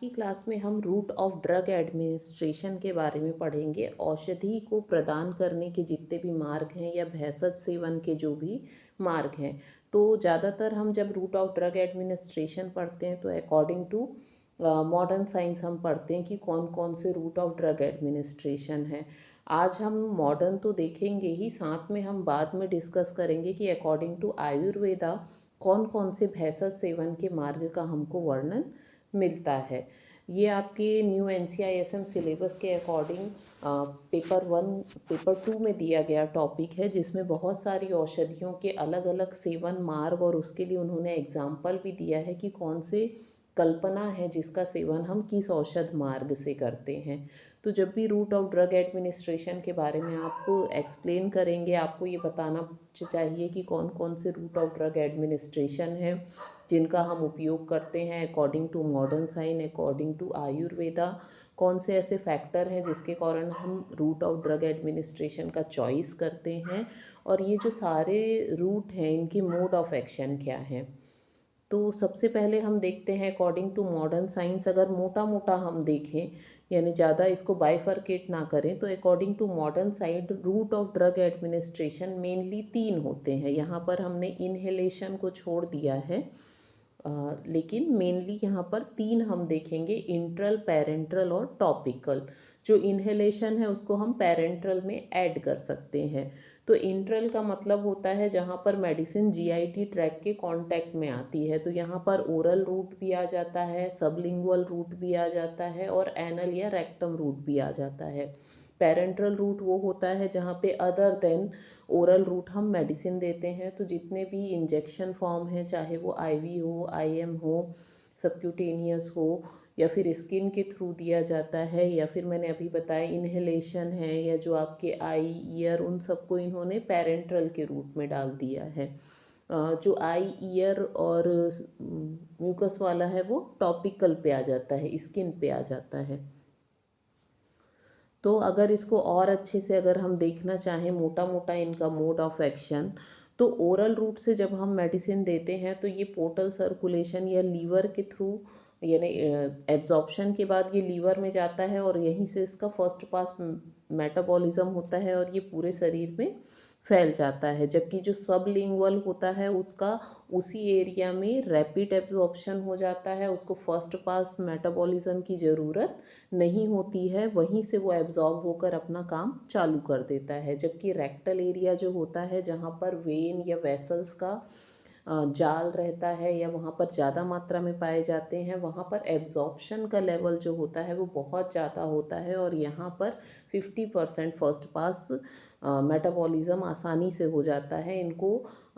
की क्लास में हम रूट ऑफ ड्रग एडमिनिस्ट्रेशन के बारे में पढ़ेंगे। औषधि को प्रदान करने के जितने भी मार्ग हैं या भेषज सेवन के जो भी मार्ग हैं, तो ज़्यादातर हम जब रूट ऑफ ड्रग एडमिनिस्ट्रेशन पढ़ते हैं तो अकॉर्डिंग टू मॉडर्न साइंस हम पढ़ते हैं कि कौन कौन से रूट ऑफ ड्रग एडमिनिस्ट्रेशन है। आज हम मॉडर्न तो देखेंगे ही, साथ में हम बाद में डिस्कस करेंगे कि अकॉर्डिंग टू आयुर्वेदा कौन कौन से भेषज सेवन के मार्ग का हमको वर्णन मिलता है। ये आपके न्यू NCISM सिलेबस के अकॉर्डिंग पेपर 2 में दिया गया टॉपिक है, जिसमें बहुत सारी औषधियों के अलग अलग सेवन मार्ग और उसके लिए उन्होंने एग्जाम्पल भी दिया है कि कौन से कल्पना है जिसका सेवन हम किस औषध मार्ग से करते हैं। तो जब भी रूट ऑफ ड्रग एडमिनिस्ट्रेशन के बारे में आप एक्सप्लेन करेंगे, आपको ये बताना चाहिए कि कौन कौन से रूट ऑफ ड्रग एडमिनिस्ट्रेशन है जिनका हम उपयोग करते हैं according to modern science, according to Ayurveda. कौन से ऐसे फैक्टर हैं जिसके कारण हम रूट ऑफ ड्रग एडमिनिस्ट्रेशन का चॉइस करते हैं, और ये जो सारे रूट हैं इनकी मोड ऑफ एक्शन क्या है। तो सबसे पहले हम देखते हैं अकॉर्डिंग टू मॉडर्न साइंस। अगर मोटा मोटा हम देखें, यानी ज़्यादा इसको बाइफरकेट ना करें, तो according to modern science route of drug administration mainly 3 होते हैं। यहाँ पर हमने इनहेलेशन को छोड़ दिया है, लेकिन मेनली यहाँ पर 3 हम देखेंगे, इंट्रल, पैरेंट्रल और टॉपिकल। जो इनहेलेशन है उसको हम पैरेंट्रल में ऐड कर सकते हैं। तो इंट्रल का मतलब होता है जहाँ पर मेडिसिन GIT ट्रैक के कांटेक्ट में आती है, तो यहाँ पर ओरल रूट भी आ जाता है, सबलिंगुअल रूट भी आ जाता है और एनल या रेक्टम रूट भी आ जाता है। पैरेंट्रल रूट वो होता है जहाँ पे अदर देन ओरल रूट हम मेडिसिन देते हैं। तो जितने भी इंजेक्शन फॉर्म हैं, चाहे वो IV हो, IM हो, सबक्यूटेनियस हो, या फिर स्किन के थ्रू दिया जाता है, या फिर मैंने अभी बताया इनहेलेशन है, या जो आपके आई ईयर, उन सबको इन्होंने पैरेंट्रल के रूप में डाल दिया है। जो आई ईयर और म्यूकस वाला है वो टॉपिकल पे आ जाता है, स्किन पे आ जाता है। तो अगर इसको और अच्छे से अगर हम देखना चाहें मोटा मोटा इनका मोड ऑफ एक्शन, तो ओरल रूट से जब हम मेडिसिन देते हैं तो ये पोर्टल सर्कुलेशन या लीवर के थ्रू, यानी एब्जॉर्प्शन के बाद ये लीवर में जाता है और यहीं से इसका फर्स्ट पास मेटाबॉलिज्म होता है और ये पूरे शरीर में फैल जाता है। जबकि जो सबलिंगुअल होता है उसका उसी एरिया में रैपिड एब्जॉर्प्शन हो जाता है, उसको फर्स्ट पास मेटाबॉलिज्म की ज़रूरत नहीं होती है, वहीं से वो एब्जॉर्ब होकर अपना काम चालू कर देता है। जबकि रेक्टल एरिया जो होता है, जहाँ पर वेन या वेसल्स का जाल रहता है या वहाँ पर ज़्यादा मात्रा में पाए जाते हैं, वहाँ पर एब्जॉर्प्शन का लेवल जो होता है वो बहुत ज़्यादा होता है और यहाँ पर 50% फर्स्ट पास मेटाबॉलिज्म आसानी से हो जाता है। इनको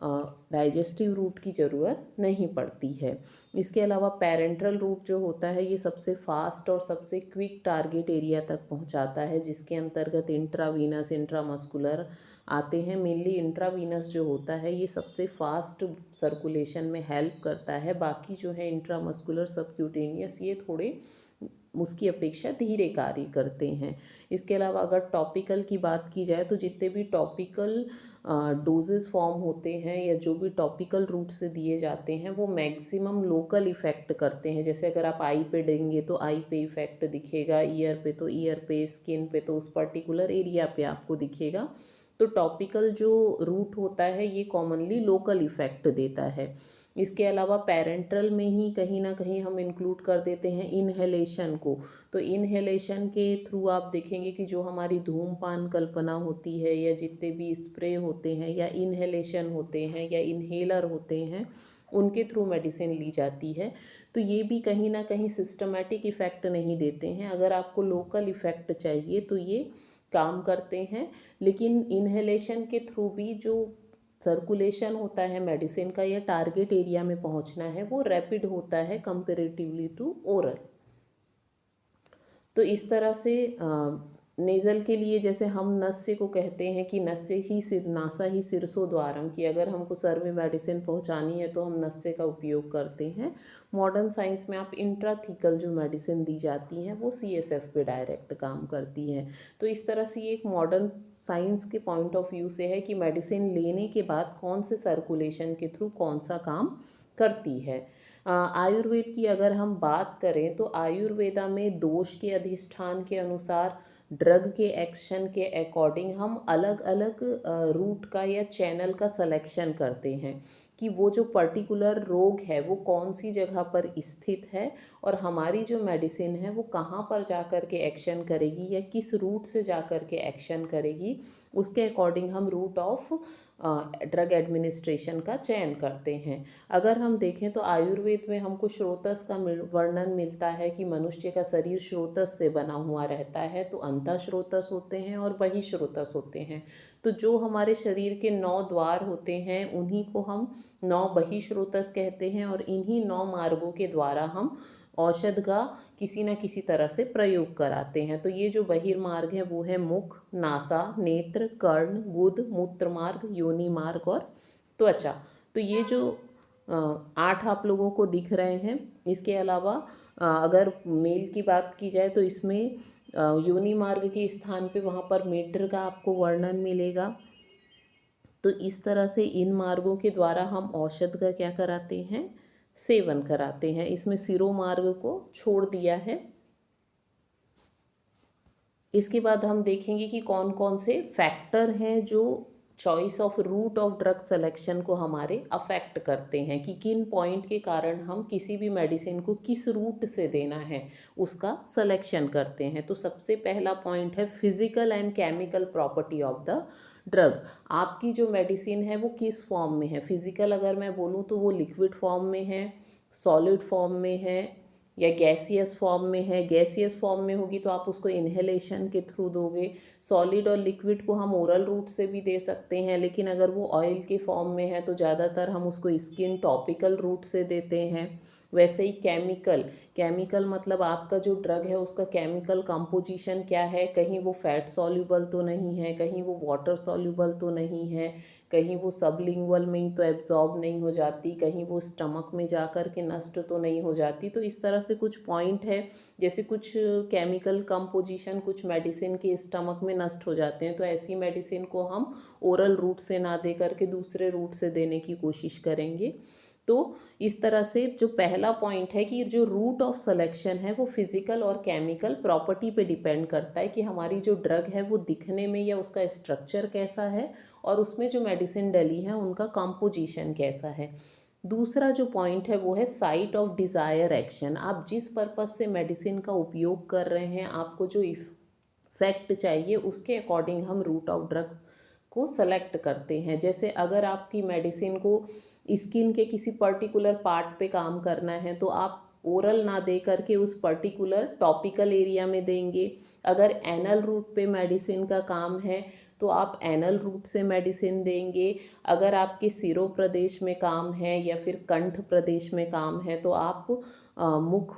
डाइजेस्टिव रूट की ज़रूरत नहीं पड़ती है। इसके अलावा पैरेंट्रल रूट जो होता है ये सबसे फास्ट और सबसे क्विक टारगेट एरिया तक पहुंचाता है, जिसके अंतर्गत इंट्रावीनस, इंट्रामस्कुलर आते हैं। मेनली इंट्रावीनस जो होता है ये सबसे फास्ट सर्कुलेशन में हेल्प करता है। बाकी जो है इंट्रामस्कुलर, सबक्यूटेनियस, ये थोड़े उसकी अपेक्षा धीरे कार्य करते हैं। इसके अलावा अगर टॉपिकल की बात की जाए तो जितने भी टॉपिकल डोजेस फॉर्म होते हैं या जो भी टॉपिकल रूट से दिए जाते हैं वो मैक्सिमम लोकल इफ़ेक्ट करते हैं। जैसे अगर आप आई पे देंगे तो आई पे इफ़ेक्ट दिखेगा, ईयर पे तो ईयर पे, स्किन पे तो उस पर्टिकुलर एरिया पे आपको दिखेगा। तो टॉपिकल जो रूट होता है ये कॉमनली लोकल इफ़ेक्ट देता है। इसके अलावा पैरेंट्रल में ही कहीं ना कहीं हम इंक्लूड कर देते हैं इनहेलेशन को। तो इनहेलेशन के थ्रू आप देखेंगे कि जो हमारी धूमपान कल्पना होती है या जितने भी स्प्रे होते हैं या इनहेलेशन होते हैं या इन्हेलर होते हैं, उनके थ्रू मेडिसिन ली जाती है। तो ये भी कहीं ना कहीं सिस्टमेटिक इफ़ेक्ट नहीं देते हैं। अगर आपको लोकल इफ़ेक्ट चाहिए तो ये काम करते हैं, लेकिन इनहेलेशन के थ्रू भी जो सर्कुलेशन होता है मेडिसिन का या टारगेट एरिया में पहुंचना है वो रैपिड होता है कंपेरेटिवली टू ओरल। तो इस तरह से नेज़ल के लिए जैसे हम नस्य को कहते हैं कि नस्य ही सिर, नासा ही सिरसो द्वारम, कि अगर हमको सर में मेडिसिन पहुंचानी है तो हम नस्य का उपयोग करते हैं। मॉडर्न साइंस में आप इंट्राथीकल जो मेडिसिन दी जाती हैं वो CSF पे डायरेक्ट काम करती हैं। तो इस तरह से ये एक मॉडर्न साइंस के पॉइंट ऑफ व्यू से है कि मेडिसिन लेने के बाद कौन से सर्कुलेशन के थ्रू कौन सा काम करती है। आयुर्वेद की अगर हम बात करें तो आयुर्वेदा में दोष के अधिष्ठान के अनुसार, ड्रग के एक्शन के अकॉर्डिंग हम अलग अलग रूट का या चैनल का सिलेक्शन करते हैं कि वो जो पर्टिकुलर रोग है वो कौन सी जगह पर स्थित है और हमारी जो मेडिसिन है वो कहाँ पर जा कर के एक्शन करेगी या किस रूट से जा कर के एक्शन करेगी, उसके अकॉर्डिंग हम रूट ऑफ ड्रग एडमिनिस्ट्रेशन का चयन करते हैं। अगर हम देखें तो आयुर्वेद में हमको स्रोतस का वर्णन मिलता है कि मनुष्य का शरीर स्रोतस से बना हुआ रहता है, तो अंतःस्रोतस होते हैं और बहिस्रोतस होते हैं। तो जो हमारे शरीर के 9 द्वार होते हैं उन्हीं को हम 9 बहिस्रोतस कहते हैं और इन्हीं 9 मार्गों के द्वारा हम औषध का किसी न किसी तरह से प्रयोग कराते हैं। तो ये जो बहिर्मार्ग है वो है मुख, नासा, नेत्र, कर्ण, गुद, मूत्र मार्ग, योनि मार्ग और त्वचा। तो ये जो 8 आप लोगों को दिख रहे हैं, इसके अलावा अगर मेल की बात की जाए तो इसमें योनि मार्ग के स्थान पे वहाँ पर मेढ्र का आपको वर्णन मिलेगा। तो इस तरह से इन मार्गों के द्वारा हम औषध का क्या कराते हैं, सेवन कराते हैं। इसमें सिरो मार्ग को छोड़ दिया है। इसके बाद हम देखेंगे कि कौन कौन से फैक्टर हैं जो choice of route of drug selection को हमारे अफेक्ट करते हैं कि किन पॉइंट के कारण हम किसी भी मेडिसिन को किस रूट से देना है उसका सिलेक्शन करते हैं। तो सबसे पहला पॉइंट है physical and chemical property of the drug. आपकी जो मेडिसिन है वो किस फॉर्म में है। फिजिकल अगर मैं बोलूँ तो वो लिक्विड फॉर्म में है, सॉलिड फॉर्म में है या गैसियस फॉर्म में है। गैसियस फॉर्म में होगी तो आप उसको इन्हेलेशन के थ्रू दोगे। सॉलिड और लिक्विड को हम ओरल रूट से भी दे सकते हैं, लेकिन अगर वो ऑयल के फॉर्म में है तो ज़्यादातर हम उसको स्किन टॉपिकल रूट से देते हैं। वैसे ही केमिकल, केमिकल मतलब आपका जो ड्रग है उसका केमिकल कंपोजिशन क्या है, कहीं वो फैट सॉल्यूबल तो नहीं है, कहीं वो वाटर सॉल्यूबल तो नहीं है, कहीं वो सबलिंगुअल में ही तो एब्जॉर्ब नहीं हो जाती, कहीं वो स्टमक में जा कर के नष्ट तो नहीं हो जाती। तो इस तरह से कुछ पॉइंट है, जैसे कुछ केमिकल कंपोजिशन कुछ मेडिसिन के स्टमक में नष्ट हो जाते हैं, तो ऐसी मेडिसिन को हम ओरल रूट से ना दे करके दूसरे रूट से देने की कोशिश करेंगे। तो इस तरह से जो पहला पॉइंट है कि जो रूट ऑफ सिलेक्शन है वो फिजिकल और केमिकल प्रॉपर्टी पे डिपेंड करता है कि हमारी जो ड्रग है वो दिखने में या उसका स्ट्रक्चर कैसा है और उसमें जो मेडिसिन डली है उनका कंपोजिशन कैसा है। दूसरा जो पॉइंट है वो है साइट ऑफ डिज़ायर एक्शन। आप जिस पर्पज़ से मेडिसिन का उपयोग कर रहे हैं, आपको जो इफेक्ट चाहिए उसके अकॉर्डिंग हम रूट ऑफ ड्रग को सेलेक्ट करते हैं। जैसे अगर आपकी मेडिसिन को स्किन के किसी पर्टिकुलर पार्ट पे काम करना है तो आप ओरल ना दे करके उस पर्टिकुलर टॉपिकल एरिया में देंगे। अगर एनल रूट पे मेडिसिन का काम है तो आप एनल रूट से मेडिसिन देंगे। अगर आपके सिरो प्रदेश में काम है या फिर कंठ प्रदेश में काम है तो आप मुख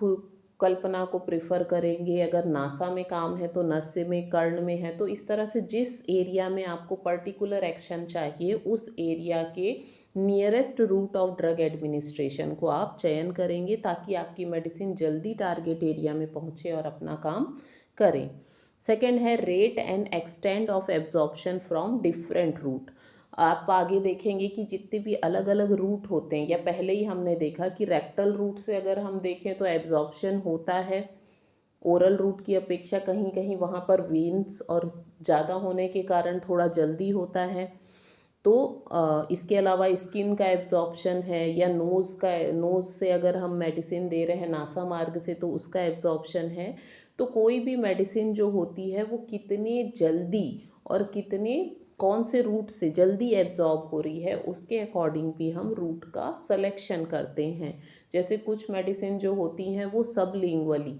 कल्पना को प्रेफर करेंगे। अगर नासा में काम है तो नस्य में, कर्ण में है तो इस तरह से जिस एरिया में आपको पर्टिकुलर एक्शन चाहिए उस एरिया के nearest route of drug administration को आप चयन करेंगे ताकि आपकी मेडिसिन जल्दी टारगेट एरिया में पहुंचे और अपना काम करें। सेकेंड है rate and extent of absorption from different route. आप आगे देखेंगे कि जितने भी अलग अलग रूट होते हैं, या पहले ही हमने देखा कि रेक्टल रूट से अगर हम देखें तो एब्जॉर्प्शन होता है ओरल रूट की अपेक्षा, कहीं कहीं वहाँ पर वेन्स और ज़्यादा होने के कारण थोड़ा जल्दी होता है। तो इसके अलावा स्किन का एब्जॉर्प्शन है या नोज़ से अगर हम मेडिसिन दे रहे हैं नासा मार्ग से तो उसका एब्जॉर्प्शन है। तो कोई भी मेडिसिन जो होती है वो कितने जल्दी और कितने कौन से रूट से जल्दी एब्जॉर्ब हो रही है उसके अकॉर्डिंग भी हम रूट का सिलेक्शन करते हैं। जैसे कुछ मेडिसिन जो होती हैं वो सबलिंगुअली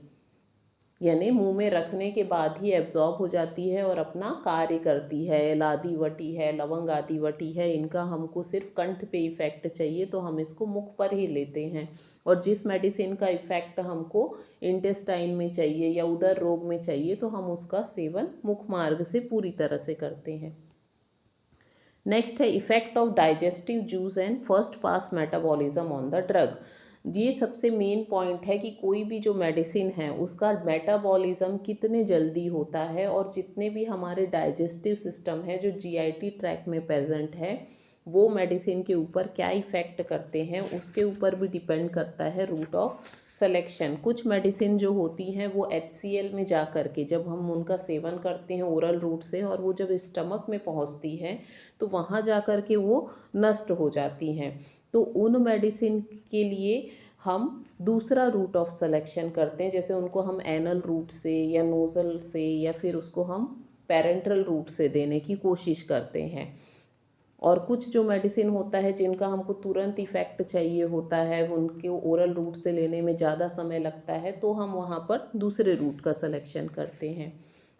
यानी मुंह में रखने के बाद ही एब्जॉर्ब हो जाती है और अपना कार्य करती है। लादी वटी है, लवंग आदि वटी है, इनका हमको सिर्फ कंठ पे इफेक्ट चाहिए तो हम इसको मुख पर ही लेते हैं। और जिस मेडिसिन का इफेक्ट हमको इंटेस्टाइन में चाहिए या उदर रोग में चाहिए तो हम उसका सेवन मुख मार्ग से पूरी तरह से करते हैं। नेक्स्ट है effect of digestive juice and first pass metabolism on the drug. ये सबसे मेन पॉइंट है कि कोई भी जो मेडिसिन है उसका मेटाबॉलिज्म कितने जल्दी होता है और जितने भी हमारे डाइजेस्टिव सिस्टम है जो जीआईटी ट्रैक में प्रेजेंट है वो मेडिसिन के ऊपर क्या इफ़ेक्ट करते हैं उसके ऊपर भी डिपेंड करता है रूट ऑफ सिलेक्शन। कुछ मेडिसिन जो होती हैं वो HCl में जा कर के जब हम उनका सेवन करते हैं ओरल रूट से और वो जब स्टमक में पहुंचती है तो वहाँ जा कर के वो नष्ट हो जाती हैं। तो उन मेडिसिन के लिए हम दूसरा रूट ऑफ सिलेक्शन करते हैं, जैसे उनको हम एनल रूट से या नोज़ल से या फिर उसको हम पैरेंट्रल रूट से देने की कोशिश करते हैं। और कुछ जो मेडिसिन होता है जिनका हमको तुरंत इफ़ेक्ट चाहिए होता है, उनके ओरल रूट से लेने में ज़्यादा समय लगता है, तो हम वहाँ पर दूसरे रूट का सिलेक्शन करते हैं।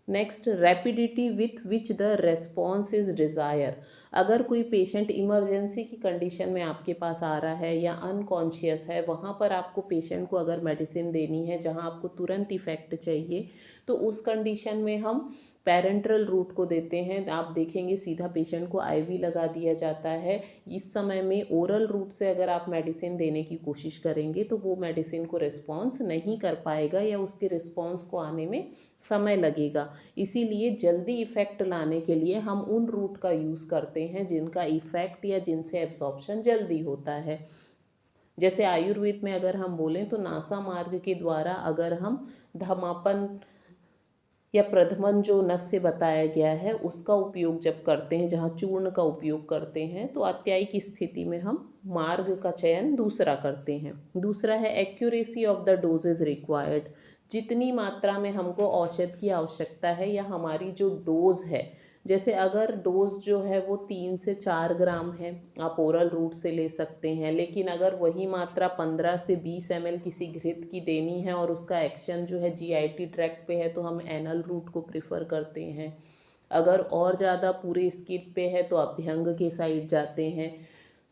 Next, rapidity with which the response is desire. अगर कोई पेशेंट इमरजेंसी की कंडीशन में आपके पास आ रहा है या अनकॉन्शियस है, वहाँ पर आपको पेशेंट को अगर मेडिसिन देनी है जहाँ आपको तुरंत इफ़ेक्ट चाहिए, तो उस कंडीशन में हम पैरेंट्रल रूट को देते हैं। आप देखेंगे सीधा पेशेंट को IV लगा दिया जाता है। इस समय में ओरल रूट से अगर आप मेडिसिन देने की कोशिश करेंगे तो वो मेडिसिन को रिस्पॉन्स नहीं कर पाएगा या उसके रिस्पॉन्स को आने में समय लगेगा। इसीलिए जल्दी इफ़ेक्ट लाने के लिए हम उन रूट का यूज़ करते हैं जिनका इफ़ेक्ट या जिनसे एब्जॉर्प्शन जल्दी होता है। जैसे आयुर्वेद में अगर हम बोलें तो नासा मार्ग के द्वारा अगर हम धमापन या प्रधमन जो नस से बताया गया है उसका उपयोग जब करते हैं, जहाँ चूर्ण का उपयोग करते हैं, तो अत्यायिक स्थिति में हम मार्ग का चयन दूसरा करते हैं। दूसरा है accuracy of the doses required. जितनी मात्रा में हमको औषध की आवश्यकता है या हमारी जो डोज है, जैसे अगर डोज जो है वो 3 से 4 ग्राम है, आप ओरल रूट से ले सकते हैं, लेकिन अगर वही मात्रा 15 से 20 ml किसी घृत की देनी है और उसका एक्शन जो है GIT ट्रैक्ट पे है तो हम एनल रूट को प्रिफ़र करते हैं। अगर और ज़्यादा पूरे स्किन पे है तो अभ्यंग के साइड जाते हैं।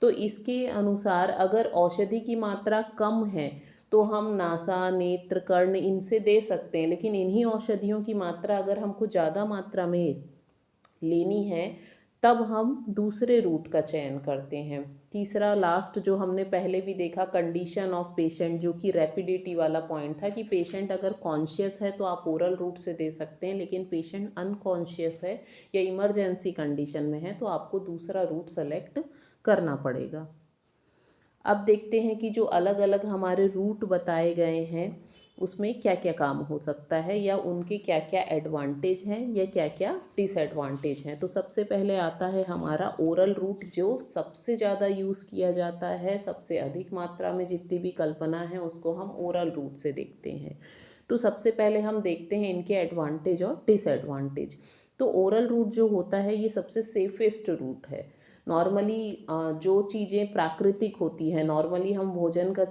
तो इसके अनुसार अगर औषधि की मात्रा कम है तो हम नासा, नेत्र, कर्ण इनसे दे सकते हैं, लेकिन इन्हीं औषधियों की मात्रा अगर हमको ज़्यादा मात्रा में लेनी है तब हम दूसरे रूट का चयन करते हैं। तीसरा लास्ट जो हमने पहले भी देखा, कंडीशन ऑफ पेशेंट, जो कि रैपिडिटी वाला पॉइंट था कि पेशेंट अगर कॉन्शियस है तो आप ओरल रूट से दे सकते हैं, लेकिन पेशेंट अनकॉन्शियस है या इमरजेंसी कंडीशन में है तो आपको दूसरा रूट सेलेक्ट करना पड़ेगा। अब देखते हैं कि जो अलग अलग हमारे रूट बताए गए हैं उसमें क्या क्या काम हो सकता है या उनके क्या क्या एडवांटेज हैं या क्या क्या डिसएडवांटेज हैं। तो सबसे पहले आता है हमारा ओरल रूट, जो सबसे ज़्यादा यूज़ किया जाता है, सबसे अधिक मात्रा में जितनी भी कल्पना है उसको हम ओरल रूट से देखते हैं। तो सबसे पहले हम देखते हैं इनके एडवांटेज और डिसएडवांटेज। तो ओरल रूट जो होता है ये सबसे सेफेस्ट रूट है। नॉर्मली जो चीज़ें प्राकृतिक होती हैं, नॉर्मली हम भोजन का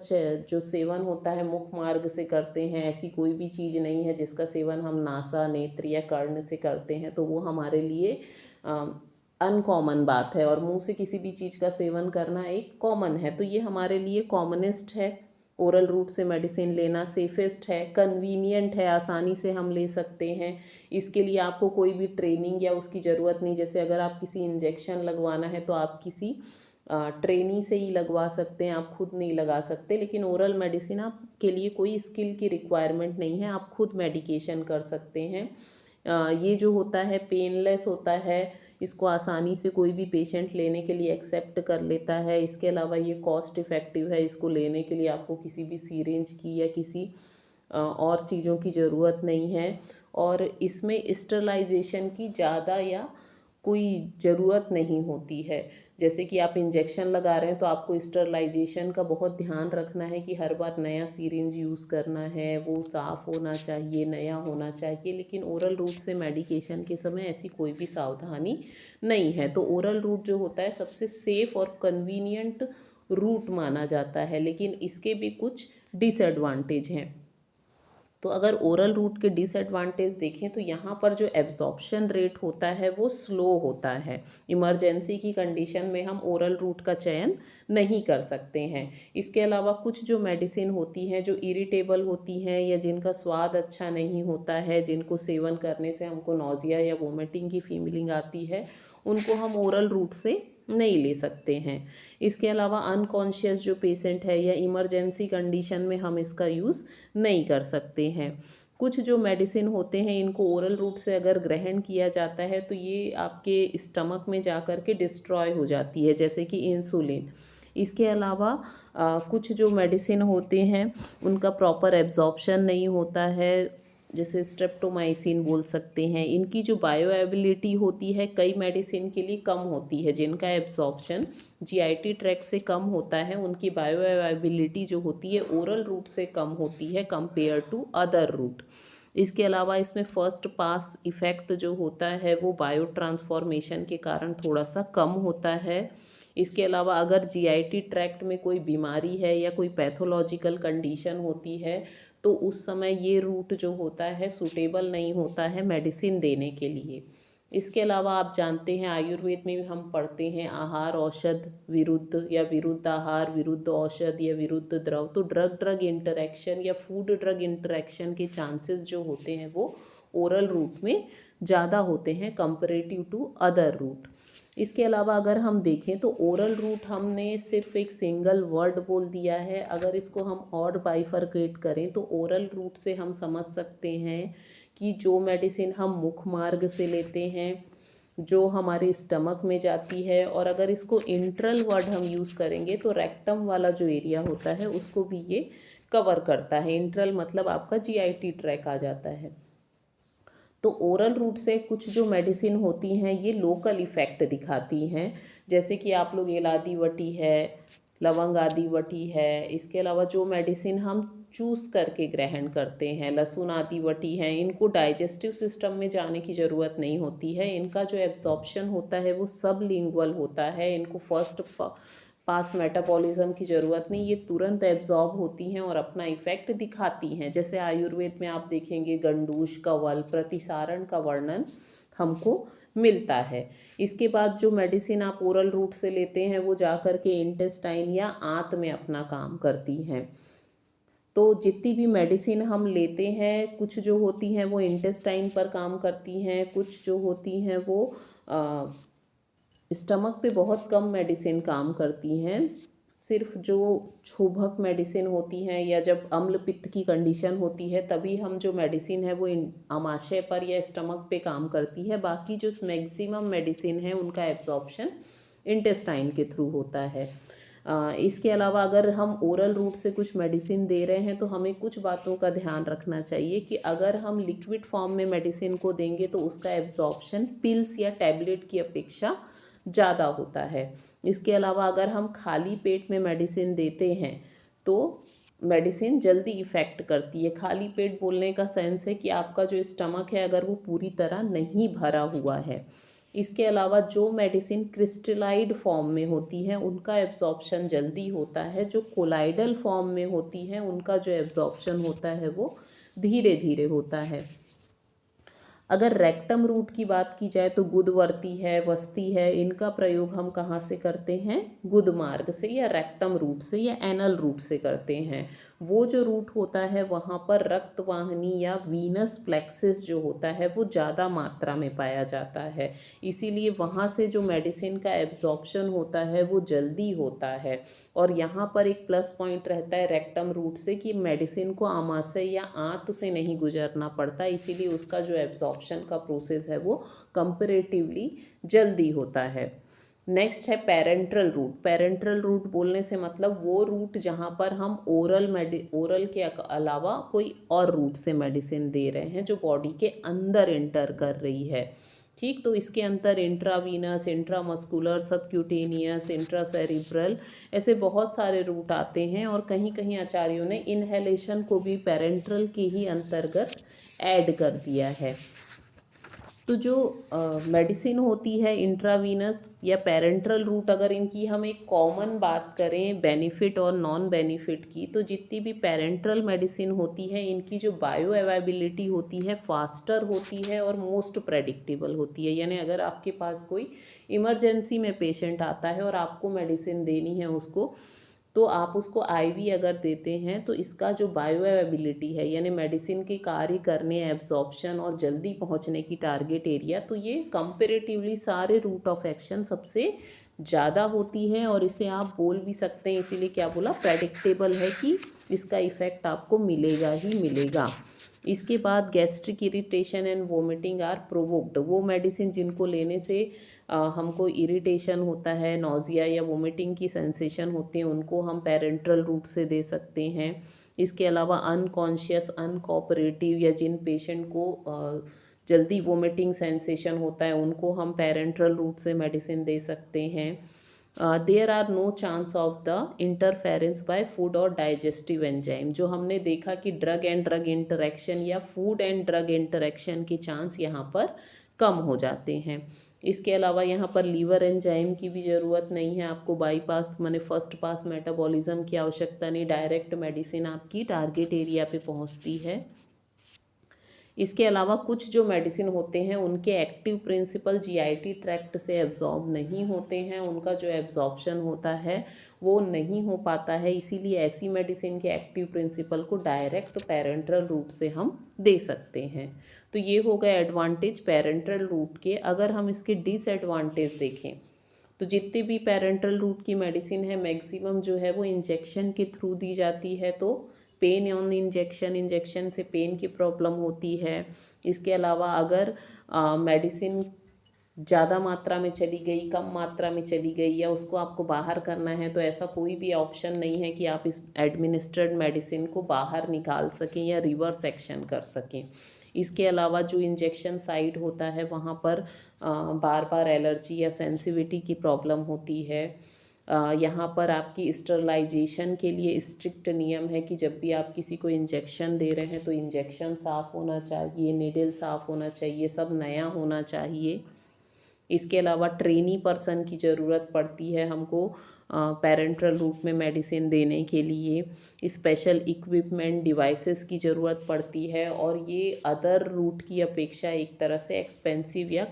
जो सेवन होता है मुख मार्ग से करते हैं, ऐसी कोई भी चीज़ नहीं है जिसका सेवन हम नासा, नेत्र या कर्ण से करते हैं, तो वो हमारे लिए अनकॉमन बात है। और मुंह से किसी भी चीज़ का सेवन करना एक कॉमन है, तो ये हमारे लिए कॉमनेस्ट है। ओरल रूट से मेडिसिन लेना सेफेस्ट है, कन्वीनियंट है, आसानी से हम ले सकते हैं। इसके लिए आपको कोई भी ट्रेनिंग या उसकी ज़रूरत नहीं। जैसे अगर आप किसी इंजेक्शन लगवाना है तो आप किसी ट्रेनी से ही लगवा सकते हैं, आप खुद नहीं लगा सकते। लेकिन ओरल मेडिसिन आपके लिए कोई स्किल की रिक्वायरमेंट नहीं है, आप खुद मेडिकेशन कर सकते हैं। ये जो होता है पेनलेस होता है, इसको आसानी से कोई भी पेशेंट लेने के लिए एक्सेप्ट कर लेता है। इसके अलावा ये कॉस्ट इफ़ेक्टिव है, इसको लेने के लिए आपको किसी भी सीरेंज की या किसी और चीज़ों की ज़रूरत नहीं है। और इसमें स्टरलाइजेशन की ज़्यादा या कोई ज़रूरत नहीं होती है। जैसे कि आप इंजेक्शन लगा रहे हैं तो आपको स्टरलाइजेशन का बहुत ध्यान रखना है कि हर बार नया सीरिंज यूज़ करना है, वो साफ़ होना चाहिए, नया होना चाहिए। लेकिन ओरल रूट से मेडिकेशन के समय ऐसी कोई भी सावधानी नहीं है। तो ओरल रूट जो होता है सबसे सेफ़ और कन्वीनियंट रूट माना जाता है, लेकिन इसके भी कुछ डिसएडवांटेज हैं। तो अगर ओरल रूट के डिसएडवांटेज देखें तो यहाँ पर जो एब्जॉर्प्शन रेट होता है वो स्लो होता है। इमरजेंसी की कंडीशन में हम ओरल रूट का चयन नहीं कर सकते हैं। इसके अलावा कुछ जो मेडिसिन होती हैं जो इरिटेबल होती हैं या जिनका स्वाद अच्छा नहीं होता है, जिनको सेवन करने से हमको नौजिया या वोमिटिंग की फीलिंग आती है, उनको हम ओरल रूट से नहीं ले सकते हैं। इसके अलावा अनकॉन्शियस जो पेशेंट है या इमरजेंसी कंडीशन में हम इसका यूज़ नहीं कर सकते हैं। कुछ जो मेडिसिन होते हैं इनको ओरल रूट से अगर ग्रहण किया जाता है तो ये आपके स्टमक में जा कर के डिस्ट्रॉय हो जाती है, जैसे कि इंसुलिन। इसके अलावा कुछ जो मेडिसिन होते हैं उनका प्रॉपर एब्जॉर्प्शन नहीं होता है, जैसे स्ट्रेप्टोमाइसिन बोल सकते हैं। इनकी जो बायोअवेलेबिलिटी होती है कई मेडिसिन के लिए कम होती है, जिनका एब्जॉर्प्शन जीआईटी ट्रैक्ट से कम होता है, उनकी बायोअवेलेबिलिटी जो होती है ओरल रूट से कम होती है कंपेयर टू अदर रूट। इसके अलावा इसमें फर्स्ट पास इफ़ेक्ट जो होता है वो बायो ट्रांसफॉर्मेशन के कारण थोड़ा सा कम होता है। इसके अलावा अगर जीआईटी ट्रैक्ट में कोई बीमारी है या कोई पैथोलॉजिकल कंडीशन होती है तो उस समय ये रूट जो होता है सूटेबल नहीं होता है मेडिसिन देने के लिए। इसके अलावा आप जानते हैं आयुर्वेद में भी हम पढ़ते हैं आहार औषध विरुद्ध या विरुद्ध आहार विरुद्ध औषध या विरुद्ध द्रव। तो ड्रग ड्रग इंटरेक्शन या फूड ड्रग इंटरेक्शन के चांसेस जो होते हैं वो ओरल रूट में ज़्यादा होते हैं कंपैरेटिव टू अदर रूट। इसके अलावा अगर हम देखें तो ओरल रूट हमने सिर्फ एक सिंगल वर्ड बोल दिया है, अगर इसको हम और बाइफरकेट करें तो ओरल रूट से हम समझ सकते हैं कि जो मेडिसिन हम मुख मार्ग से लेते हैं, जो हमारे स्टमक में जाती है, और अगर इसको इंट्रल वर्ड हम यूज़ करेंगे तो रेक्टम वाला जो एरिया होता है उसको भी ये कवर करता है। इंट्रल मतलब आपका जीआईटी ट्रैक आ जाता है। तो ओरल रूट से कुछ जो मेडिसिन होती हैं ये लोकल इफ़ेक्ट दिखाती हैं, जैसे कि आप लोग इलादी वटी है, लवंग आदि वटी है। इसके अलावा जो मेडिसिन हम चूज़ करके ग्रहण करते हैं, लहसुन आदि वटी हैं, इनको डाइजेस्टिव सिस्टम में जाने की ज़रूरत नहीं होती है। इनका जो एब्जॉर्प्शन होता है वो सबलिंगुअल होता है, इनको फर्स्ट पास मेटाबॉलिज्म की ज़रूरत नहीं, ये तुरंत एब्जॉर्ब होती हैं और अपना इफ़ेक्ट दिखाती हैं। जैसे आयुर्वेद में आप देखेंगे गंडूश कवल प्रतिसारण का वर्णन हमको मिलता है। इसके बाद जो मेडिसिन आप ओरल रूट से लेते हैं वो जा कर के इंटेस्टाइन या आंत में अपना काम करती हैं। तो जितनी भी मेडिसिन हम लेते हैं कुछ जो होती हैं वो इंटेस्टाइन पर काम करती हैं, कुछ जो होती हैं वो स्टमक पे बहुत कम मेडिसिन काम करती हैं। सिर्फ जो क्षोभक मेडिसिन होती हैं या जब अम्ल पित्त की कंडीशन होती है तभी हम जो मेडिसिन है वो आमाशय पर या स्टमक पे काम करती है। बाकी जो मैक्सिमम मेडिसिन है उनका एब्जॉर्प्शन इंटेस्टाइन के थ्रू होता है। इसके अलावा अगर हम ओरल रूट से कुछ मेडिसिन दे रहे हैं तो हमें कुछ बातों का ध्यान रखना चाहिए कि अगर हम लिक्विड फॉर्म में मेडिसिन को देंगे तो उसका एब्जॉर्प्शन पिल्स या टैबलेट की अपेक्षा ज़्यादा होता है। इसके अलावा अगर हम खाली पेट में मेडिसिन देते हैं तो मेडिसिन जल्दी इफ़ेक्ट करती है। खाली पेट बोलने का सेंस है कि आपका जो स्टमक है अगर वो पूरी तरह नहीं भरा हुआ है। इसके अलावा जो मेडिसिन क्रिस्टलाइड फॉर्म में होती है उनका एब्जॉर्प्शन जल्दी होता है, जो कोलाइडल फॉर्म में होती हैं उनका जो एब्जॉर्प्शन होता है वो धीरे धीरे होता है। अगर रेक्टम रूट की बात की जाए तो गुदवर्ती है, वस्ती है, इनका प्रयोग हम कहाँ से करते हैं? गुद मार्ग से या रेक्टम रूट से या एनल रूट से करते हैं। वो जो रूट होता है वहाँ पर रक्तवाहिनी या वीनस प्लेक्सिस जो होता है वो ज़्यादा मात्रा में पाया जाता है, इसीलिए वहाँ से जो मेडिसिन का एब्जॉर्प्शन होता है वो जल्दी होता है। और यहाँ पर एक प्लस पॉइंट रहता है रेक्टम रूट से कि मेडिसिन को आमाशय या आंत से नहीं गुजरना पड़ता, इसीलिए उसका जो एब्जॉर्प्शन का प्रोसेस है वो कंपैरेटिवली जल्दी होता है। नेक्स्ट है पेरेंट्रल रूट। पेरेंट्रल रूट बोलने से मतलब वो रूट जहाँ पर हम ओरल के अलावा कोई और रूट से मेडिसिन दे रहे हैं जो बॉडी के अंदर एंटर कर रही है। ठीक, तो इसके अंदर इंट्रावीनस, इंट्रामस्कुलर, सबक्यूटेनियस, इंट्रासेरिब्रल ऐसे बहुत सारे रूट आते हैं और कहीं कहीं आचार्यों ने इनहेलेशन को भी पेरेंट्रल के ही अंतर्गत ऐड कर दिया है। तो जो मेडिसिन होती है इंट्रावीनस या पेरेंट्रल रूट, अगर इनकी हम एक कॉमन बात करें बेनिफिट और नॉन बेनिफिट की, तो जितनी भी पेरेंट्रल मेडिसिन होती है इनकी जो बायो अवेलेबिलिटी होती है फास्टर होती है और मोस्ट प्रेडिक्टेबल होती है। यानी अगर आपके पास कोई इमरजेंसी में पेशेंट आता है और आपको मेडिसिन देनी है उसको, तो आप उसको आईवी अगर देते हैं तो इसका जो बायोअवेलेबिलिटी है यानी मेडिसिन के कार्य करने, एब्जॉर्प्शन और जल्दी पहुंचने की टारगेट एरिया, तो ये कंपैरेटिवली सारे रूट ऑफ एक्शन सबसे ज़्यादा होती है। और इसे आप बोल भी सकते हैं, इसीलिए क्या बोला, प्रेडिक्टेबल है कि इसका इफ़ेक्ट आपको मिलेगा ही मिलेगा। इसके बाद gastric irritation and vomiting are provoked, वो मेडिसिन जिनको लेने से हमको इरिटेशन होता है, नौजिया या वोमिटिंग की सेंसेशन होती है, उनको हम पैरेंट्रल रूट से दे सकते हैं। इसके अलावा अनकॉन्शियस, अनकोऑपरेटिव या जिन पेशेंट को जल्दी वोमिटिंग सेंसेशन होता है, उनको हम पैरेंट्रल रूट से मेडिसिन दे सकते हैं। There are no chance of the interference by food और डाइजेस्टिव एंजाइम, जो हमने देखा कि ड्रग एंड ड्रग इंटरेक्शन या फूड एंड ड्रग इंटरेक्शन के चांस यहाँ पर कम हो जाते हैं। इसके अलावा यहाँ पर लीवर एंजाइम की भी ज़रूरत नहीं है आपको, बाईपास माने फर्स्ट पास मेटाबॉलिज्म की आवश्यकता नहीं, डायरेक्ट मेडिसिन आपकी टारगेट एरिया पे पहुँचती है। इसके अलावा कुछ जो मेडिसिन होते हैं उनके एक्टिव प्रिंसिपल जीआईटी ट्रैक्ट से एब्जॉर्ब नहीं होते हैं, उनका जो एब्जॉर्प्शन होता है वो नहीं हो पाता है, इसीलिए ऐसी मेडिसिन के एक्टिव प्रिंसिपल को डायरेक्ट पैरेंट्रल रूट से हम दे सकते हैं। तो ये हो गए एडवांटेज पैरेंट्रल रूट के। अगर हम इसके डिसएडवांटेज देखें तो जितने भी पैरेंट्रल रूट की मेडिसिन है मैक्सिमम जो है वो इंजेक्शन के थ्रू दी जाती है, तो पेन ऑन इंजेक्शन, इंजेक्शन से पेन की प्रॉब्लम होती है। इसके अलावा अगर मेडिसिन ज़्यादा मात्रा में चली गई, कम मात्रा में चली गई या उसको आपको बाहर करना है, तो ऐसा कोई भी ऑप्शन नहीं है कि आप इस एडमिनिस्ट्रेड मेडिसिन को बाहर निकाल सकें या रिवर्स एक्शन कर सकें। इसके अलावा जो इंजेक्शन साइट होता है वहाँ पर बार बार एलर्जी या सेंसिटिविटी की प्रॉब्लम होती है। यहाँ पर आपकी स्टरलाइजेशन के लिए स्ट्रिक्ट नियम है कि जब भी आप किसी को इंजेक्शन दे रहे हैं तो इंजेक्शन साफ़ होना चाहिए, नीडल साफ़ होना चाहिए, सब नया होना चाहिए। इसके अलावा ट्रेनी पर्सन की ज़रूरत पड़ती है हमको पैरेंट्रल रूट में मेडिसिन देने के लिए, स्पेशल इक्विपमेंट डिवाइसेस की ज़रूरत पड़ती है, और ये अदर रूट की अपेक्षा एक तरह से एक्सपेंसिव या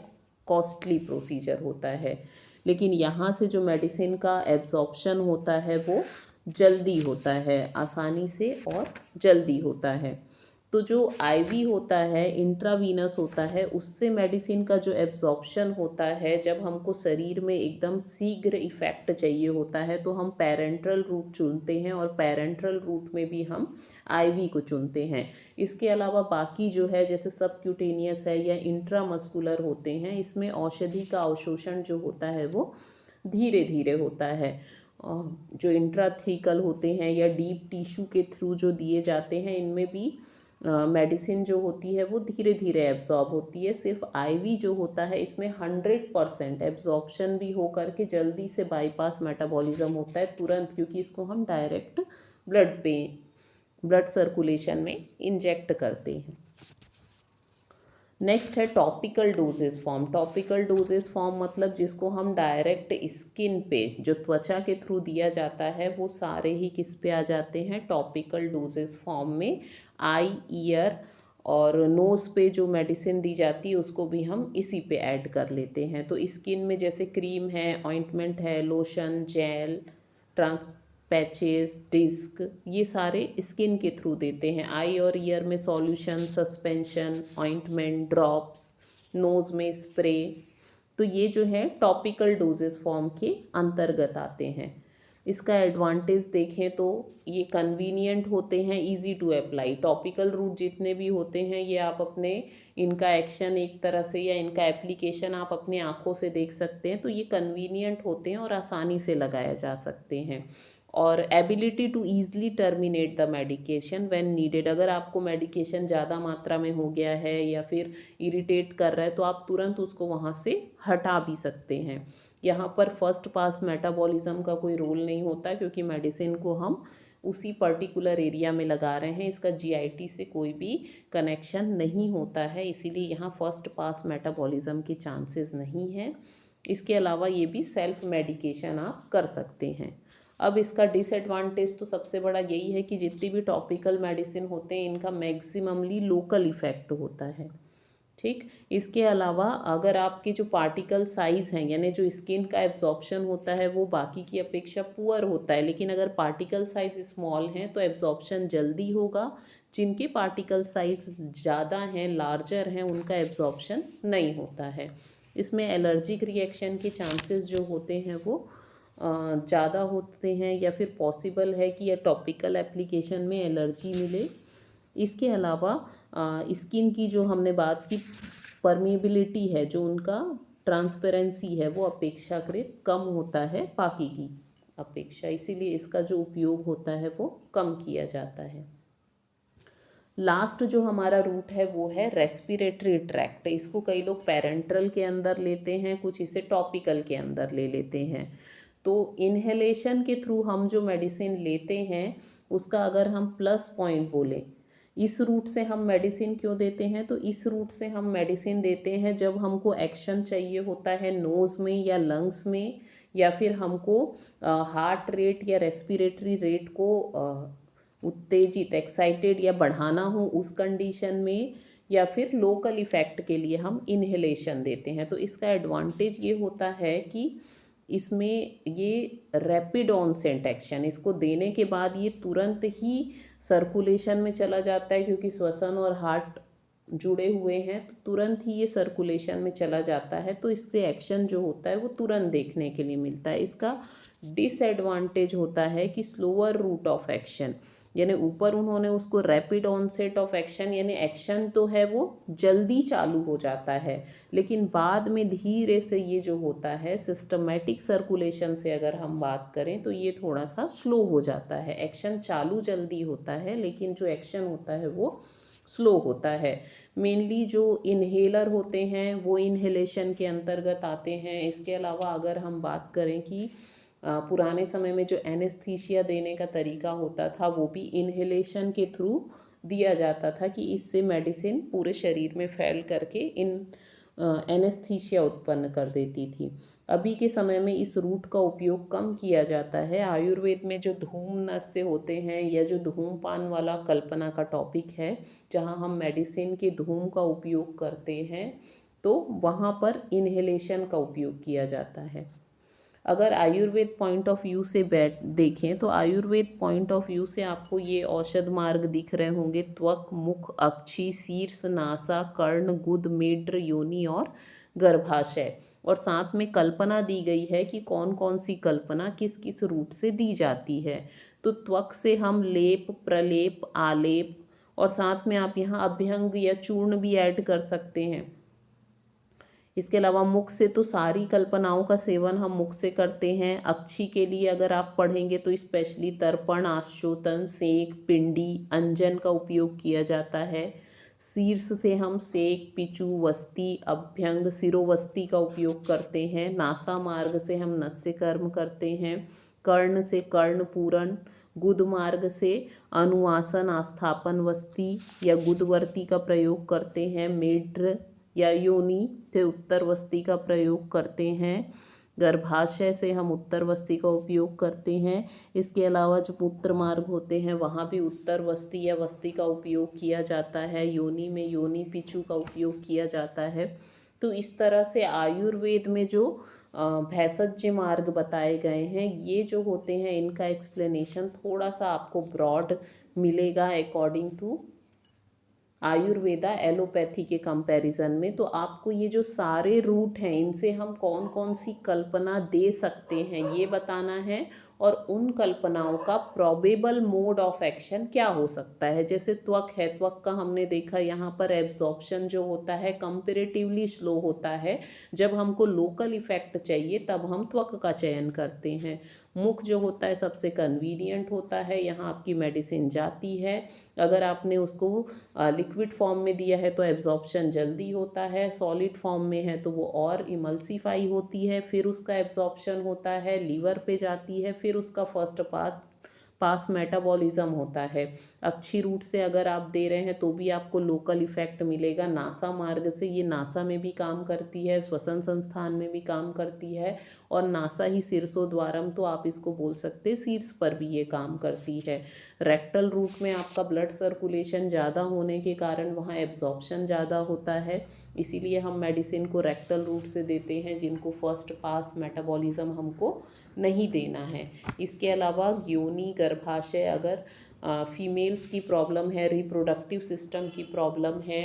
कॉस्टली प्रोसीजर होता है। लेकिन यहाँ से जो मेडिसिन का एब्जॉर्प्शन होता है वो जल्दी होता है, आसानी से और जल्दी होता है। तो जो आईवी होता है, इंट्रावीनस होता है, उससे मेडिसिन का जो एब्जॉर्प्शन होता है, जब हमको शरीर में एकदम शीघ्र इफ़ेक्ट चाहिए होता है तो हम पैरेंट्रल रूट चुनते हैं, और पैरेंट्रल रूट में भी हम आईवी को चुनते हैं। इसके अलावा बाकी जो है जैसे सबक्यूटेनियस है या इंट्रामस्कुलर होते हैं, इसमें औषधि का अवशोषण जो होता है वो धीरे धीरे होता है। जो इंट्राथीकल होते हैं या डीप टिश्यू के थ्रू जो दिए जाते हैं, इनमें भी मेडिसिन जो होती है वो धीरे धीरे एब्जॉर्ब होती है। सिर्फ आईवी जो होता है इसमें 100% एब्जॉर्प्शन भी हो करके जल्दी से बाईपास मेटाबॉलिज्म होता है तुरंत, क्योंकि इसको हम डायरेक्ट ब्लड सर्कुलेशन में इंजेक्ट करते हैं। नेक्स्ट है topical doses form. Topical doses form मतलब जिसको हम डायरेक्ट स्किन पे जो त्वचा के थ्रू दिया जाता है वो सारे ही किस पे आ जाते हैं, टॉपिकल डोजेस फॉर्म में। आई, ईयर और नोज़ पे जो मेडिसिन दी जाती है उसको भी हम इसी पे ऐड कर लेते हैं। तो स्किन में जैसे क्रीम है, ऑइंटमेंट है, lotion, gel, trans patches, disc, ये सारे स्किन के थ्रू देते हैं। आई और ईयर में solution, suspension, ointment, drops, nose में स्प्रे। तो ये जो है टॉपिकल डोजेस फॉर्म के अंतर्गत आते हैं। इसका एडवांटेज देखें तो ये कन्वीनियंट होते हैं, easy to apply. Topical route जितने भी होते हैं ये आप अपने इनका एक्शन एक तरह से या इनका एप्लीकेशन आप अपने आँखों से देख सकते हैं, तो ये कन्वीनियंट होते हैं और आसानी से लगाया जा सकते हैं। और ability to easily terminate the medication when needed, अगर आपको मेडिकेशन ज़्यादा मात्रा में हो गया है या फिर इरिटेट कर रहा है तो आप तुरंत उसको वहाँ से हटा भी सकते हैं। यहाँ पर फर्स्ट पास मेटाबॉलिज्म का कोई रोल नहीं होता, क्योंकि मेडिसिन को हम उसी पर्टिकुलर एरिया में लगा रहे हैं, इसका जीआईटी से कोई भी कनेक्शन नहीं होता है, इसीलिए यहाँ फर्स्ट पास मेटाबॉलिज्म के चांसेस नहीं हैं। इसके अलावा ये भी सेल्फ मेडिकेशन आप कर सकते हैं। अब इसका डिसएडवांटेज तो सबसे बड़ा यही है कि जितनी भी टॉपिकल मेडिसिन होते हैं इनका मैक्सिममली लोकल इफ़ेक्ट होता है। ठीक, इसके अलावा अगर आपके जो पार्टिकल साइज़ हैं यानी जो स्किन का एब्जॉर्प्शन होता है वो बाकी की अपेक्षा पुअर होता है, लेकिन अगर पार्टिकल साइज़ स्मॉल हैं तो एब्जॉर्प्शन जल्दी होगा। जिनके पार्टिकल साइज़ ज़्यादा हैं, लार्जर हैं, उनका एब्जॉर्प्शन नहीं होता है। इसमें एलर्जिक रिएक्शन के चांसेस जो होते हैं वो ज़्यादा होते हैं, या फिर पॉसिबल है कि यह टॉपिकल एप्लीकेशन में एलर्जी मिले। इसके अलावा स्किन की जो हमने बात की परमेबिलिटी है, जो उनका ट्रांसपेरेंसी है, वो अपेक्षाकृत कम होता है बाकी की अपेक्षा, इसीलिए इसका जो उपयोग होता है वो कम किया जाता है। लास्ट जो हमारा रूट है वो है रेस्पिरेटरी ट्रैक्ट। इसको कई लोग पैरेंट्रल के अंदर लेते हैं, कुछ इसे टॉपिकल के अंदर ले लेते हैं। तो इन्हेलेशन के थ्रू हम जो मेडिसिन लेते हैं उसका अगर हम प्लस पॉइंट बोलें, इस रूट से हम मेडिसिन क्यों देते हैं, तो इस रूट से हम मेडिसिन देते हैं जब हमको एक्शन चाहिए होता है नोज़ में या लंग्स में, या फिर हमको हार्ट रेट या रेस्पिरेटरी रेट को उत्तेजित एक्साइटेड या बढ़ाना हो उस कंडीशन में, या फिर लोकल इफ़ेक्ट के लिए हम इन्हेलेशन देते हैं। तो इसका एडवांटेज ये होता है कि इसमें ये रैपिड ऑनसेट एक्शन, इसको देने के बाद ये तुरंत ही सर्कुलेशन में चला जाता है, क्योंकि श्वसन और हार्ट जुड़े हुए हैं तो तुरंत ही ये सर्कुलेशन में चला जाता है, तो इससे एक्शन जो होता है वो तुरंत देखने के लिए मिलता है। इसका डिसएडवांटेज होता है कि स्लोअर रूट ऑफ एक्शन, यानी ऊपर उन्होंने उसको रैपिड ऑनसेट ऑफ एक्शन, यानी एक्शन तो है वो जल्दी चालू हो जाता है, लेकिन बाद में धीरे से ये जो होता है सिस्टमेटिक सर्कुलेशन से अगर हम बात करें तो ये थोड़ा सा स्लो हो जाता है। एक्शन चालू जल्दी होता है लेकिन जो एक्शन होता है वो स्लो होता है। मेनली जो इन्हेलर होते हैं वो इन्हेलेशन के अंतर्गत आते हैं। इसके अलावा अगर हम बात करें कि पुराने समय में जो एनेस्थीसिया देने का तरीका होता था वो भी इन्हेलेशन के थ्रू दिया जाता था, कि इससे मेडिसिन पूरे शरीर में फैल करके एनेस्थीसिया उत्पन्न कर देती थी। अभी के समय में इस रूट का उपयोग कम किया जाता है। आयुर्वेद में जो धूम नस्य होते हैं या जो धूमपान वाला कल्पना का टॉपिक है, जहाँ हम मेडिसिन के धूम का उपयोग करते हैं, तो वहाँ पर इन्हेलेशन का उपयोग किया जाता है। अगर आयुर्वेद पॉइंट ऑफ व्यू से देखें तो आयुर्वेद पॉइंट ऑफ व्यू से आपको ये औषध मार्ग दिख रहे होंगे: त्वक, मुख, अक्षी, शीर्ष, नासा, कर्ण, गुद, मेड्र, योनि और गर्भाशय। और साथ में कल्पना दी गई है कि कौन कौन सी कल्पना किस किस रूट से दी जाती है। तो त्वक से हम लेप, प्रलेप, आलेप, और साथ में आप यहाँ अभ्यंग या चूर्ण भी ऐड कर सकते हैं। इसके अलावा मुख से तो सारी कल्पनाओं का सेवन हम मुख से करते हैं। अक्षी के लिए अगर आप पढ़ेंगे तो स्पेशली तर्पण, आश्चोतन, सेक, पिंडी, अंजन का उपयोग किया जाता है। शीर्ष से हम सेक, पिचू, वस्ती, अभ्यंग, सिरोवस्ती का उपयोग करते हैं। नासा मार्ग से हम नस्य कर्म करते हैं। कर्ण से कर्ण पूरण, गुद मार्ग से अनुवासन, आस्थापन, वस्ती या गुदवर्ती का प्रयोग करते हैं। मेढ्र या योनि से उत्तरवस्ती का प्रयोग करते हैं। गर्भाशय से हम उत्तरवस्ती का उपयोग करते हैं। इसके अलावा जो मूत्र मार्ग होते हैं वहाँ भी उत्तरवस्ती या वस्ती का उपयोग किया जाता है। योनि में योनि पिचू का उपयोग किया जाता है। तो इस तरह से आयुर्वेद में जो भेषज मार्ग बताए गए हैं, ये जो होते हैं इनका एक्सप्लेनेशन थोड़ा सा आपको ब्रॉड मिलेगा अकॉर्डिंग टू आयुर्वेदा एलोपैथी के कंपैरिजन में। तो आपको ये जो सारे रूट हैं इनसे हम कौन कौन सी कल्पना दे सकते हैं ये बताना है, और उन कल्पनाओं का प्रोबेबल मोड ऑफ एक्शन क्या हो सकता है। जैसे त्वक है, त्वक का हमने देखा यहाँ पर एब्जॉर्प्शन जो होता है कंपेरेटिवली स्लो होता है। जब हमको लोकल इफेक्ट चाहिए तब हम त्वक का चयन करते हैं। मुख जो होता है सबसे कन्वीनियंट होता है, यहाँ आपकी मेडिसिन जाती है। अगर आपने उसको लिक्विड फॉर्म में दिया है तो एब्जॉर्प्शन जल्दी होता है, सॉलिड फॉर्म में है तो वो और इमल्सीफाई होती है, फिर उसका एब्जॉर्प्शन होता है, लीवर पे जाती है, फिर उसका फर्स्ट पास मेटाबॉलिज्म होता है। अच्छी रूट से अगर आप दे रहे हैं तो भी आपको लोकल इफेक्ट मिलेगा। नासा मार्ग से ये नासा में भी काम करती है, श्वसन संस्थान में भी काम करती है, और नासा ही शीर्षोद्वारम, तो आप इसको बोल सकते हैं शीर्ष पर भी ये काम करती है। रेक्टल रूट में आपका ब्लड सर्कुलेशन ज़्यादा होने के कारण वहाँ एब्जॉर्प्शन ज़्यादा होता है, इसीलिए हम मेडिसिन को रेक्टल रूट से देते हैं जिनको फर्स्ट पास मेटाबॉलिज्म हमको नहीं देना है। इसके अलावा योनि, गर्भाशय, अगर फीमेल्स की प्रॉब्लम है, रिप्रोडक्टिव सिस्टम की प्रॉब्लम है,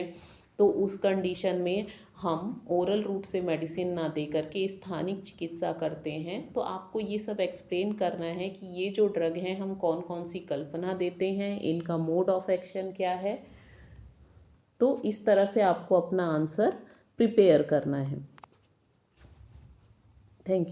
तो उस कंडीशन में हम ओरल रूट से मेडिसिन ना दे करके स्थानिक चिकित्सा करते हैं। तो आपको ये सब एक्सप्लेन करना है कि ये जो ड्रग हैं हम कौन कौन सी कल्पना देते हैं, इनका मोड ऑफ एक्शन क्या है, तो इस तरह से आपको अपना आंसर प्रिपेयर करना है। Thank you.